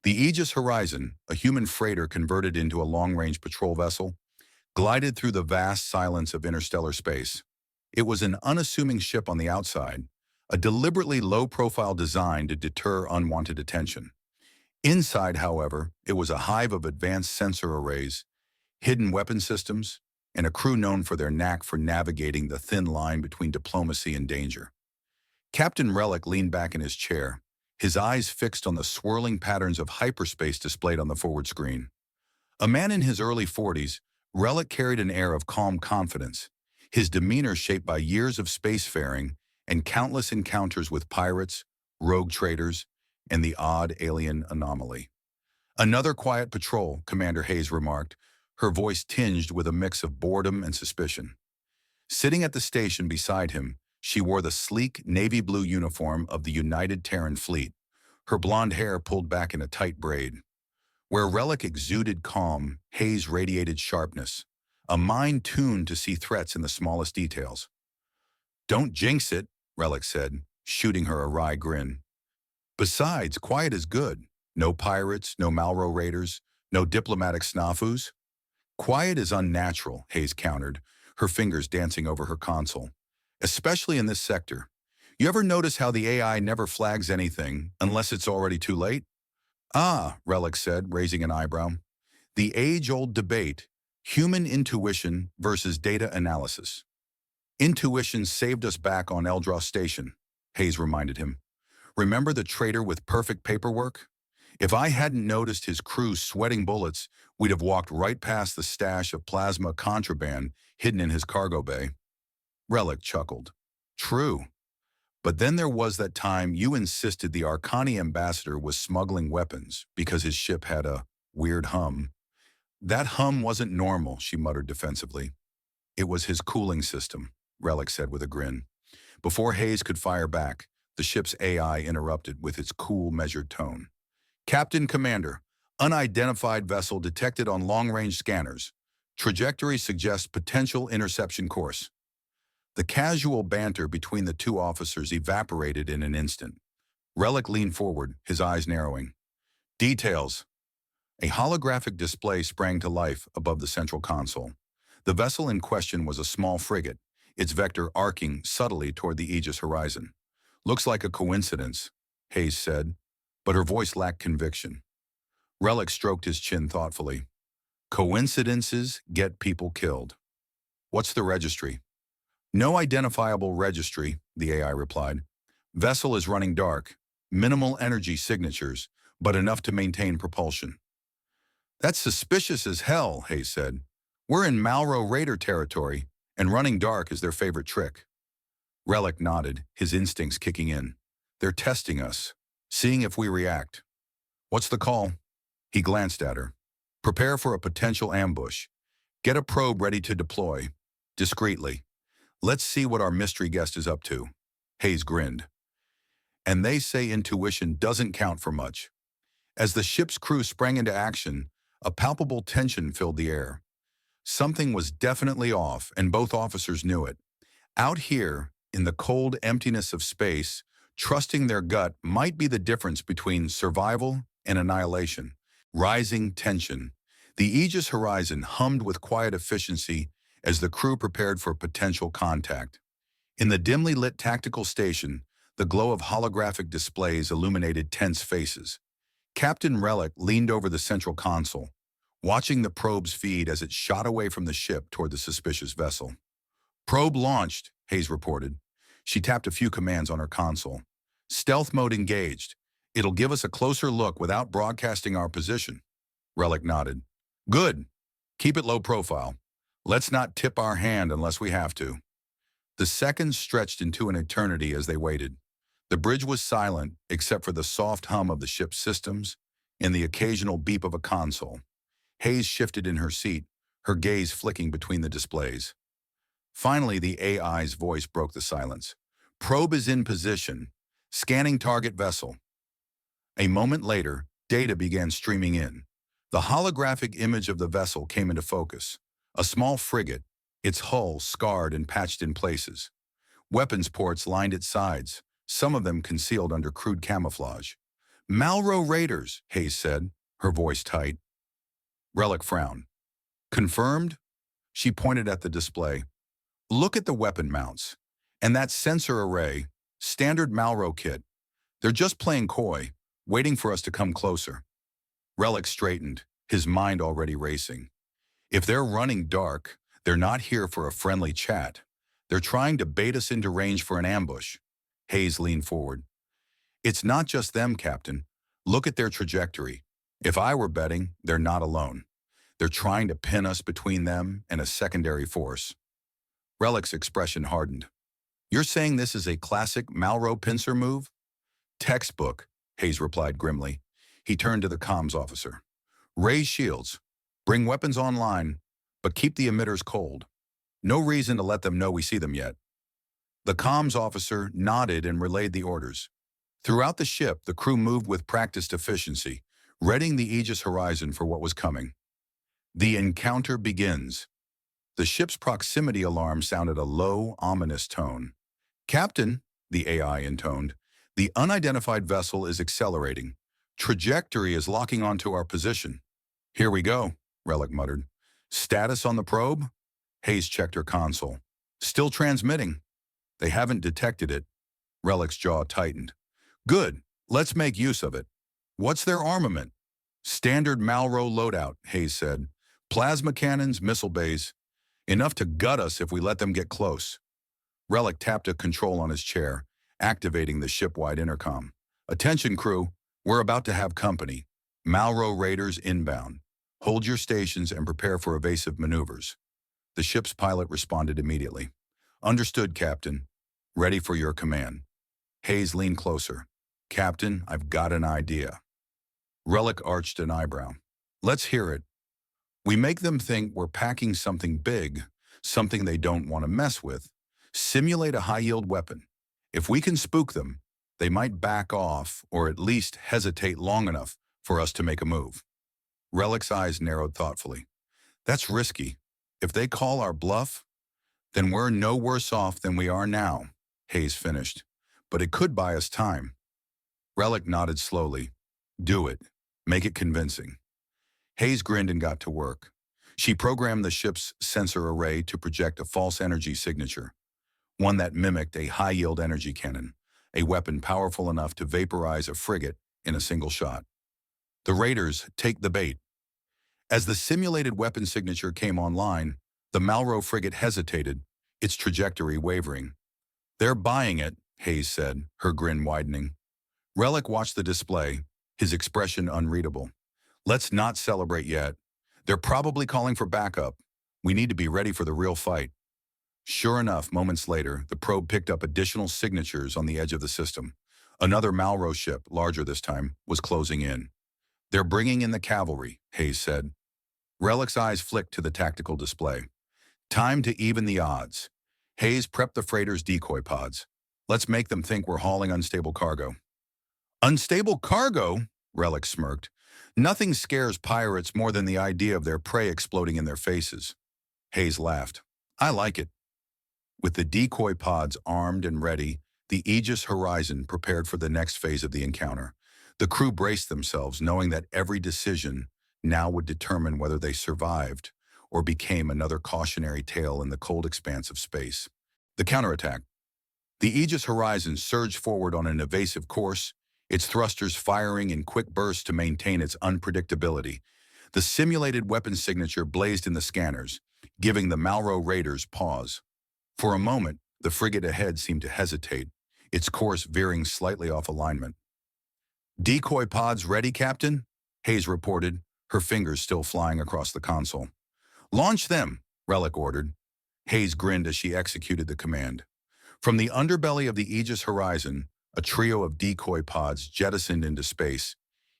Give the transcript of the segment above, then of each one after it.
The Aegis Horizon, a human freighter converted into a long-range patrol vessel, glided through the vast silence of interstellar space. It was an unassuming ship on the outside, a deliberately low-profile design to deter unwanted attention. Inside, however, it was a hive of advanced sensor arrays, hidden weapon systems, and a crew known for their knack for navigating the thin line between diplomacy and danger. Captain Relic leaned back in his chair, his eyes fixed on the swirling patterns of hyperspace displayed on the forward screen. A man in his early 40s, Relic carried an air of calm confidence, his demeanor shaped by years of spacefaring and countless encounters with pirates, rogue traders, and the odd alien anomaly. "Another quiet patrol," Commander Hayes remarked, her voice tinged with a mix of boredom and suspicion. Sitting at the station beside him, she wore the sleek navy blue uniform of the United Terran Fleet, her blonde hair pulled back in a tight braid. Where Relic exuded calm, Hayes radiated sharpness, a mind tuned to see threats in the smallest details. "Don't jinx it," Relic said, shooting her a wry grin. "Besides, quiet is good. No pirates, no Malro raiders, no diplomatic snafus." "Quiet is unnatural," Hayes countered, her fingers dancing over her console. "Especially in this sector. You ever notice how the AI never flags anything unless it's already too late?" "Ah," Relic said, raising an eyebrow. "The age-old debate, human intuition versus data analysis." "Intuition saved us back on Eldros Station," Hayes reminded him. "Remember the traitor with perfect paperwork? If I hadn't noticed his crew sweating bullets, we'd have walked right past the stash of plasma contraband hidden in his cargo bay." Relic chuckled. "True. But then there was that time you insisted the Arcani ambassador was smuggling weapons because his ship had a weird hum." "That hum wasn't normal," she muttered defensively. "It was his cooling system," Relic said with a grin. Before Hayes could fire back, the ship's AI interrupted with its cool, measured tone. "Captain Commander, unidentified vessel detected on long-range scanners. Trajectory suggests potential interception course." The casual banter between the two officers evaporated in an instant. Relic leaned forward, his eyes narrowing. "Details." A holographic display sprang to life above the central console. The vessel in question was a small frigate, its vector arcing subtly toward the Aegis horizon. "Looks like a coincidence," Hayes said, but her voice lacked conviction. Relic stroked his chin thoughtfully. "Coincidences get people killed." "What's the registry?" "No identifiable registry," the AI replied. "Vessel is running dark. Minimal energy signatures, but enough to maintain propulsion." "That's suspicious as hell," Hayes said. "We're in Malro Raider territory, and running dark is their favorite trick." Relic nodded, his instincts kicking in. "They're testing us, seeing if we react." "What's the call?" He glanced at her. "Prepare for a potential ambush. Get a probe ready to deploy. Discreetly. Let's see what our mystery guest is up to." Hayes grinned. "And they say intuition doesn't count for much." As the ship's crew sprang into action, a palpable tension filled the air. Something was definitely off, and both officers knew it. Out here, in the cold emptiness of space, trusting their gut might be the difference between survival and annihilation. Rising tension. The Aegis horizon hummed with quiet efficiency as the crew prepared for potential contact. In the dimly lit tactical station, the glow of holographic displays illuminated tense faces. Captain Relic leaned over the central console, watching the probe's feed as it shot away from the ship toward the suspicious vessel. "Probe launched," Hayes reported. She tapped a few commands on her console. "Stealth mode engaged. It'll give us a closer look without broadcasting our position." Relic nodded. "Good. Keep it low profile. Let's not tip our hand unless we have to." The seconds stretched into an eternity as they waited. The bridge was silent except for the soft hum of the ship's systems and the occasional beep of a console. Hayes shifted in her seat, her gaze flicking between the displays. Finally, the AI's voice broke the silence. "Probe is in position. Scanning target vessel." A moment later, data began streaming in. The holographic image of the vessel came into focus. A small frigate, its hull scarred and patched in places. Weapons ports lined its sides, some of them concealed under crude camouflage. Malro Raiders, Hayes said, her voice tight. Relic frowned. Confirmed? She pointed at the display. Look at the weapon mounts. And that sensor array, standard Malro kit. They're just playing coy, waiting for us to come closer. Relic straightened, his mind already racing. If they're running dark, they're not here for a friendly chat. They're trying to bait us into range for an ambush. Hayes leaned forward. It's not just them, Captain. Look at their trajectory. If I were betting, they're not alone. They're trying to pin us between them and a secondary force. Relic's expression hardened. You're saying this is a classic Malro pincer move? Textbook, Hayes replied grimly. He turned to the comms officer. Raise shields. Bring weapons online, but keep the emitters cold. No reason to let them know we see them yet. The comms officer nodded and relayed the orders. Throughout the ship, the crew moved with practiced efficiency, readying the Aegis horizon for what was coming. The encounter begins. The ship's proximity alarm sounded a low, ominous tone. Captain, the AI intoned, the unidentified vessel is accelerating. Trajectory is locking onto our position. Here we go, Relic muttered. Status on the probe? Hayes checked her console. Still transmitting. They haven't detected it. Relic's jaw tightened. Good, let's make use of it. What's their armament? Standard Malro loadout, Hayes said. Plasma cannons, missile bays. Enough to gut us if we let them get close. Relic tapped a control on his chair, activating the ship-wide intercom. Attention, crew. We're about to have company. Malro raiders inbound. Hold your stations and prepare for evasive maneuvers. The ship's pilot responded immediately. Understood, Captain. Ready for your command. Hayes leaned closer. Captain, I've got an idea. Relic arched an eyebrow. Let's hear it. We make them think we're packing something big, something they don't want to mess with. Simulate a high-yield weapon. If we can spook them, they might back off or at least hesitate long enough for us to make a move. Relic's eyes narrowed thoughtfully. That's risky. If they call our bluff, then we're no worse off than we are now, Hayes finished. But it could buy us time. Relic nodded slowly. Do it. Make it convincing. Hayes grinned and got to work. She programmed the ship's sensor array to project a false energy signature, one that mimicked a high-yield energy cannon, a weapon powerful enough to vaporize a frigate in a single shot. The raiders take the bait. As the simulated weapon signature came online, the Malro frigate hesitated, its trajectory wavering. They're buying it, Hayes said, her grin widening. Relic watched the display, his expression unreadable. Let's not celebrate yet. They're probably calling for backup. We need to be ready for the real fight. Sure enough, moments later, the probe picked up additional signatures on the edge of the system. Another Malro ship, larger this time, was closing in. They're bringing in the cavalry, Hayes said. Relic's eyes flicked to the tactical display. Time to even the odds. Hayes prepped the freighter's decoy pods. Let's make them think we're hauling unstable cargo. Unstable cargo? Relic smirked. Nothing scares pirates more than the idea of their prey exploding in their faces. Hayes laughed. I like it. With the decoy pods armed and ready, the Aegis horizon prepared for the next phase of the encounter. The crew braced themselves, knowing that every decision now would determine whether they survived or became another cautionary tale in the cold expanse of space. The counterattack. The Aegis horizon surged forward on an evasive course, its thrusters firing in quick bursts to maintain its unpredictability. The simulated weapon signature blazed in the scanners, giving the Malro raiders pause. For a moment, the frigate ahead seemed to hesitate, its course veering slightly off alignment. Decoy pods ready, Captain? Hayes reported, her fingers still flying across the console. Launch them, Relic ordered. Hayes grinned as she executed the command. From the underbelly of the Aegis horizon, a trio of decoy pods jettisoned into space,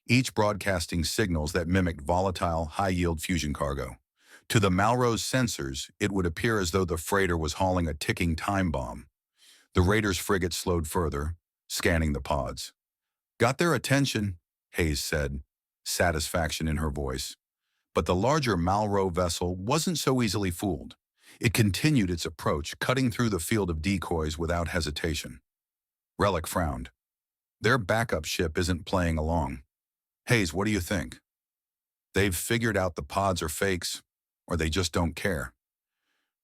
each broadcasting signals that mimicked volatile, high-yield fusion cargo. To the Malro's sensors, it would appear as though the freighter was hauling a ticking time bomb. The Raiders' frigate slowed further, scanning the pods. Got their attention, Hayes said, satisfaction in her voice. But the larger Malro vessel wasn't so easily fooled. It continued its approach, cutting through the field of decoys without hesitation. Relic frowned. Their backup ship isn't playing along. Hayes, what do you think? They've figured out the pods are fakes, or they just don't care.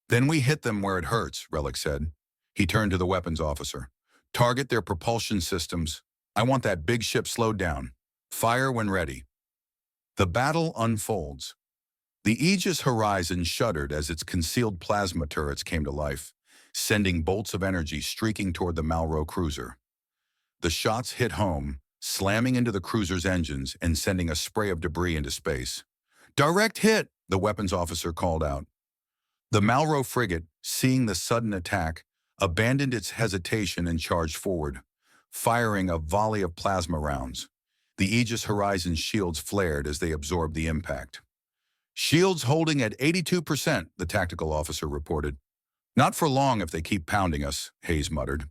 Then we hit them where it hurts, Relic said. He turned to the weapons officer. Target their propulsion systems. I want that big ship slowed down. Fire when ready. The battle unfolds. The Aegis Horizon shuddered as its concealed plasma turrets came to life, sending bolts of energy streaking toward the Malro cruiser. The shots hit home, slamming into the cruiser's engines and sending a spray of debris into space. Direct hit, the weapons officer called out. The Malro frigate, seeing the sudden attack, abandoned its hesitation and charged forward, firing a volley of plasma rounds. The Aegis Horizon's shields flared as they absorbed the impact. Shields holding at 82%, the tactical officer reported. Not for long if they keep pounding us, Hayes muttered.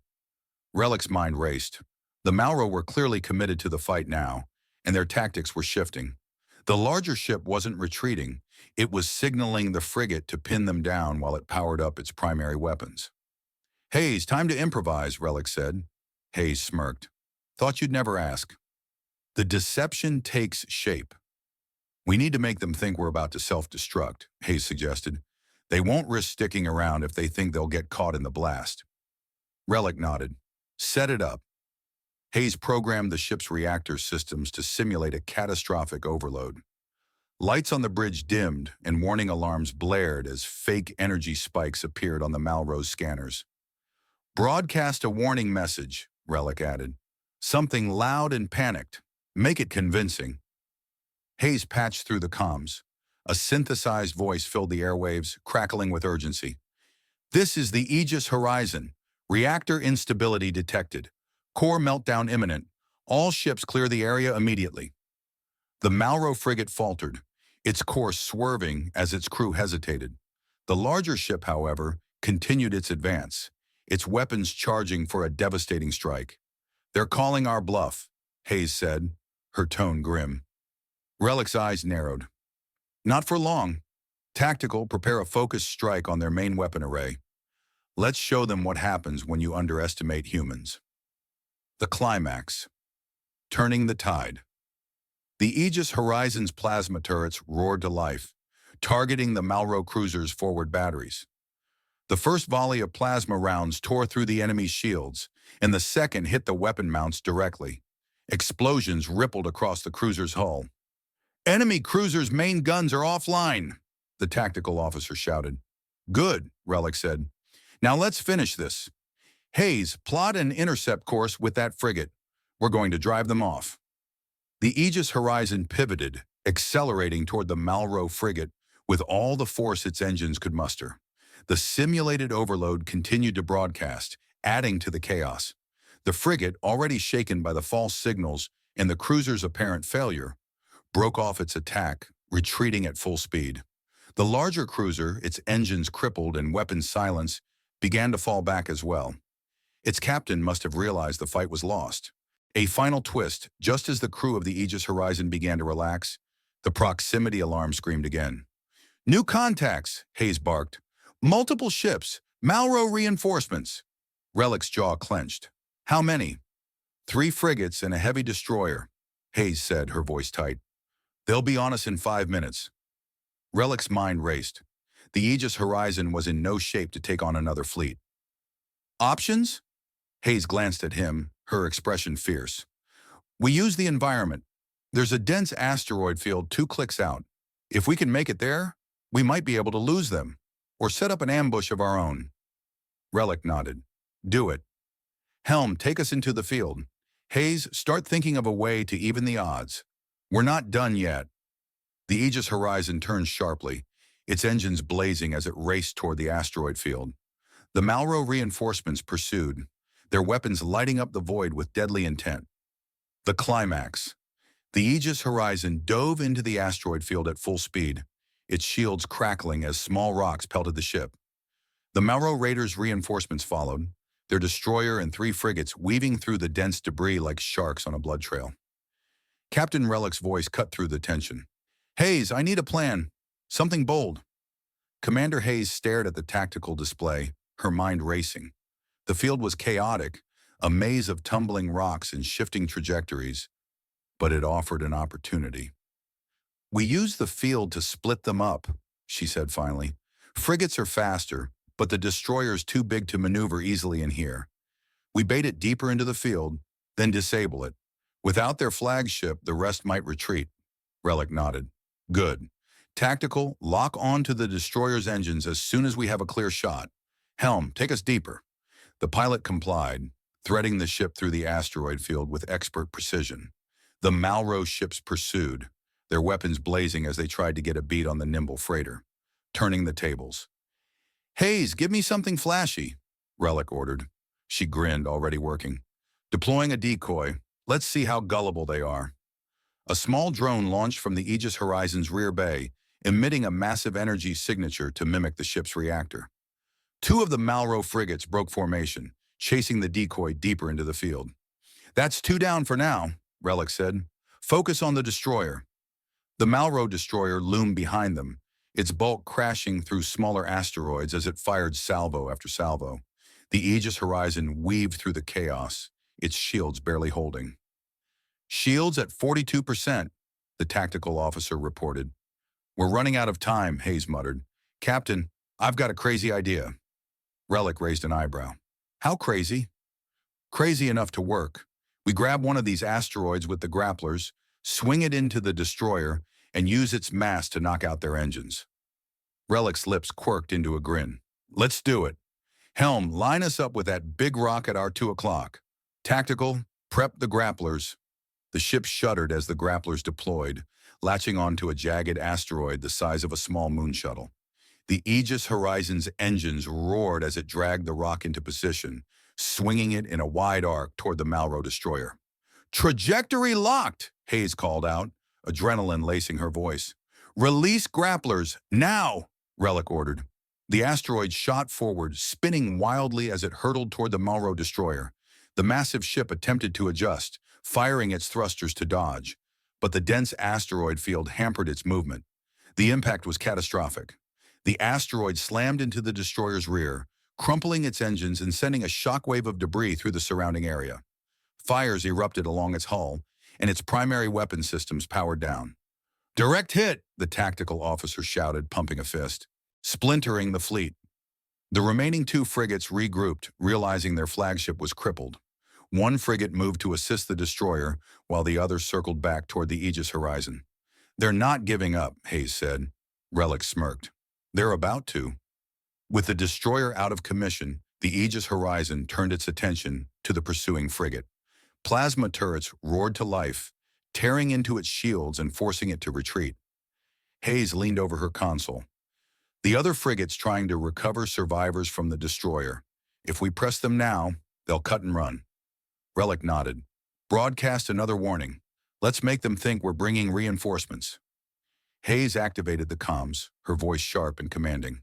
Relic's mind raced. The Malro were clearly committed to the fight now, and their tactics were shifting. The larger ship wasn't retreating. It was signaling the frigate to pin them down while it powered up its primary weapons. Hayes, time to improvise, Relic said. Hayes smirked. Thought you'd never ask. The deception takes shape. We need to make them think we're about to self-destruct, Hayes suggested. They won't risk sticking around if they think they'll get caught in the blast. Relic nodded. Set it up. Hayes programmed the ship's reactor systems to simulate a catastrophic overload. Lights on the bridge dimmed and warning alarms blared as fake energy spikes appeared on the Malro's scanners. Broadcast a warning message, Relic added. Something loud and panicked. Make it convincing. Hayes patched through the comms. A synthesized voice filled the airwaves, crackling with urgency. This is the Aegis Horizon. Reactor instability detected. Core meltdown imminent. All ships clear the area immediately. The Malro frigate faltered, its course swerving as its crew hesitated. The larger ship, however, continued its advance, its weapons charging for a devastating strike. They're calling our bluff, Hayes said, her tone grim. Relic's eyes narrowed. Not for long. Tactical, prepare a focused strike on their main weapon array. Let's show them what happens when you underestimate humans. The climax. Turning the tide. The Aegis Horizon's plasma turrets roared to life, targeting the Malro cruiser's forward batteries. The first volley of plasma rounds tore through the enemy's shields, and the second hit the weapon mounts directly. Explosions rippled across the cruiser's hull. Enemy cruiser's main guns are offline, the tactical officer shouted. Good, Relic said. Now let's finish this. Hayes, plot an intercept course with that frigate. We're going to drive them off. The Aegis Horizon pivoted, accelerating toward the Malro frigate with all the force its engines could muster. The simulated overload continued to broadcast, adding to the chaos. The frigate, already shaken by the false signals and the cruiser's apparent failure, broke off its attack, retreating at full speed. The larger cruiser, its engines crippled and weapons silenced, began to fall back as well. Its captain must have realized the fight was lost. A final twist, just as the crew of the Aegis Horizon began to relax, the proximity alarm screamed again. New contacts, Hayes barked. Multiple ships, Malro reinforcements. Relic's jaw clenched. How many? 3 frigates and a heavy destroyer, Hayes said, her voice tight. They'll be on us in 5 minutes. Relic's mind raced. The Aegis Horizon was in no shape to take on another fleet. Options? Hayes glanced at him, her expression fierce. We use the environment. There's a dense asteroid field 2 clicks out. If we can make it there, we might be able to lose them, or set up an ambush of our own. Relic nodded. Do it. Helm, take us into the field. Hayes, start thinking of a way to even the odds. We're not done yet. The Aegis Horizon turned sharply, its engines blazing as it raced toward the asteroid field. The Malro reinforcements pursued, their weapons lighting up the void with deadly intent. The climax. The Aegis Horizon dove into the asteroid field at full speed, its shields crackling as small rocks pelted the ship. The Malro Raiders' reinforcements followed, their destroyer and 3 frigates weaving through the dense debris like sharks on a blood trail. Captain Relic's voice cut through the tension. Hayes, I need a plan. Something bold. Commander Hayes stared at the tactical display, her mind racing. The field was chaotic, a maze of tumbling rocks and shifting trajectories, but it offered an opportunity. "We used the field to split them up," she said finally. "Frigates are faster, but the destroyer's too big to maneuver easily in here. We bait it deeper into the field, then disable it. Without their flagship, the rest might retreat." Relic nodded. "Good. Tactical, lock on to the destroyer's engines as soon as we have a clear shot. Helm, take us deeper." The pilot complied, threading the ship through the asteroid field with expert precision. The Malraux ships pursued, their weapons blazing as they tried to get a beat on the nimble freighter, turning the tables. "Hayes, give me something flashy," Relic ordered. She grinned, already working. "Deploying a decoy. Let's see how gullible they are." A small drone launched from the Aegis Horizon's rear bay, emitting a massive energy signature to mimic the ship's reactor. Two of the Malraux frigates broke formation, chasing the decoy deeper into the field. "That's two down for now," Relic said. "Focus on the destroyer." The Malraux destroyer loomed behind them, its bulk crashing through smaller asteroids as it fired salvo after salvo. The Aegis Horizon weaved through the chaos, its shields barely holding. "Shields at 42%, the tactical officer reported. "We're running out of time," Hayes muttered. "Captain, I've got a crazy idea." Relic raised an eyebrow. "How crazy?" "Crazy enough to work. We grab one of these asteroids with the grapplers, swing it into the destroyer, and use its mass to knock out their engines." Relic's lips quirked into a grin. "Let's do it. Helm, line us up with that big rock at our 2 o'clock. Tactical, prep the grapplers." The ship shuddered as the grapplers deployed, latching onto a jagged asteroid the size of a small moon shuttle. The Aegis Horizon's engines roared as it dragged the rock into position, swinging it in a wide arc toward the Malraux destroyer. "Trajectory locked," Hayes called out, adrenaline lacing her voice. "Release grapplers, now," Relic ordered. The asteroid shot forward, spinning wildly as it hurtled toward the Malraux destroyer. The massive ship attempted to adjust, firing its thrusters to dodge, but the dense asteroid field hampered its movement. The impact was catastrophic. The asteroid slammed into the destroyer's rear, crumpling its engines and sending a shockwave of debris through the surrounding area. Fires erupted along its hull, and its primary weapon systems powered down. "Direct hit," the tactical officer shouted, pumping a fist, splintering the fleet. The remaining two frigates regrouped, realizing their flagship was crippled. One frigate moved to assist the destroyer, while the other circled back toward the Aegis Horizon. "They're not giving up," Hayes said. Relic smirked. "They're about to." With the destroyer out of commission, the Aegis Horizon turned its attention to the pursuing frigate. Plasma turrets roared to life, tearing into its shields and forcing it to retreat. Hayes leaned over her console. "The other frigate's trying to recover survivors from the destroyer. If we press them now, they'll cut and run." Relic nodded. "Broadcast another warning. Let's make them think we're bringing reinforcements." Hayes activated the comms, her voice sharp and commanding.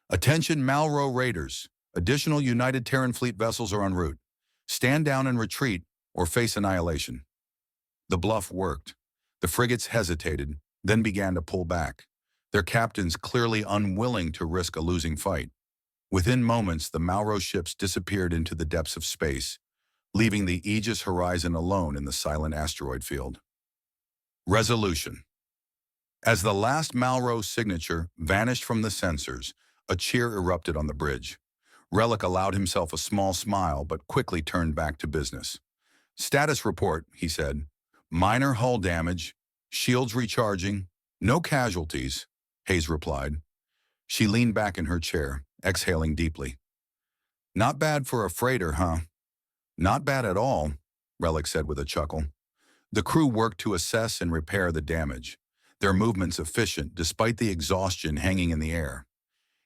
"Attention Malraux raiders. Additional United Terran Fleet vessels are en route. Stand down and retreat or face annihilation." The bluff worked. The frigates hesitated, then began to pull back, their captains clearly unwilling to risk a losing fight. Within moments, the Malraux ships disappeared into the depths of space, leaving the Aegis Horizon alone in the silent asteroid field. Resolution. As the last Malraux signature vanished from the sensors, a cheer erupted on the bridge. Relic allowed himself a small smile, but quickly turned back to business. "Status report," he said. "Minor hull damage, shields recharging, no casualties," Hayes replied. She leaned back in her chair, exhaling deeply. "Not bad for a freighter, huh?" "Not bad at all," Relic said with a chuckle. The crew worked to assess and repair the damage, their movements efficient despite the exhaustion hanging in the air.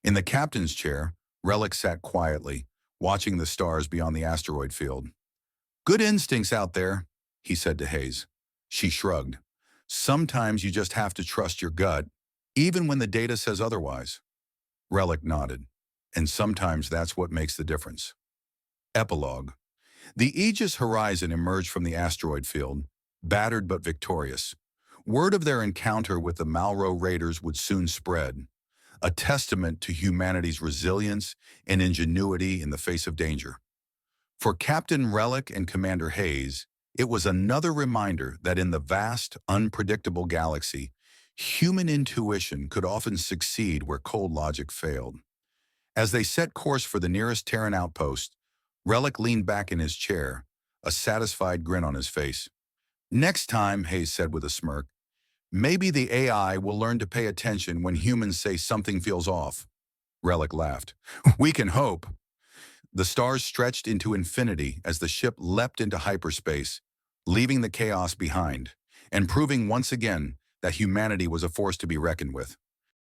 In the captain's chair, Relic sat quietly, watching the stars beyond the asteroid field. "Good instincts out there," he said to Hayes. She shrugged. "Sometimes you just have to trust your gut, even when the data says otherwise." Relic nodded. "And sometimes that's what makes the difference." Epilogue. The Aegis Horizon emerged from the asteroid field, battered but victorious. Word of their encounter with the Malraux raiders would soon spread, a testament to humanity's resilience and ingenuity in the face of danger. For Captain Relic and Commander Hayes, it was another reminder that in the vast, unpredictable galaxy, human intuition could often succeed where cold logic failed. As they set course for the nearest Terran outpost, Relic leaned back in his chair, a satisfied grin on his face. "Next time," Hayes said with a smirk, "maybe the AI will learn to pay attention when humans say something feels off." Relic laughed. "We can hope." The stars stretched into infinity as the ship leapt into hyperspace, leaving the chaos behind, and proving once again that humanity was a force to be reckoned with.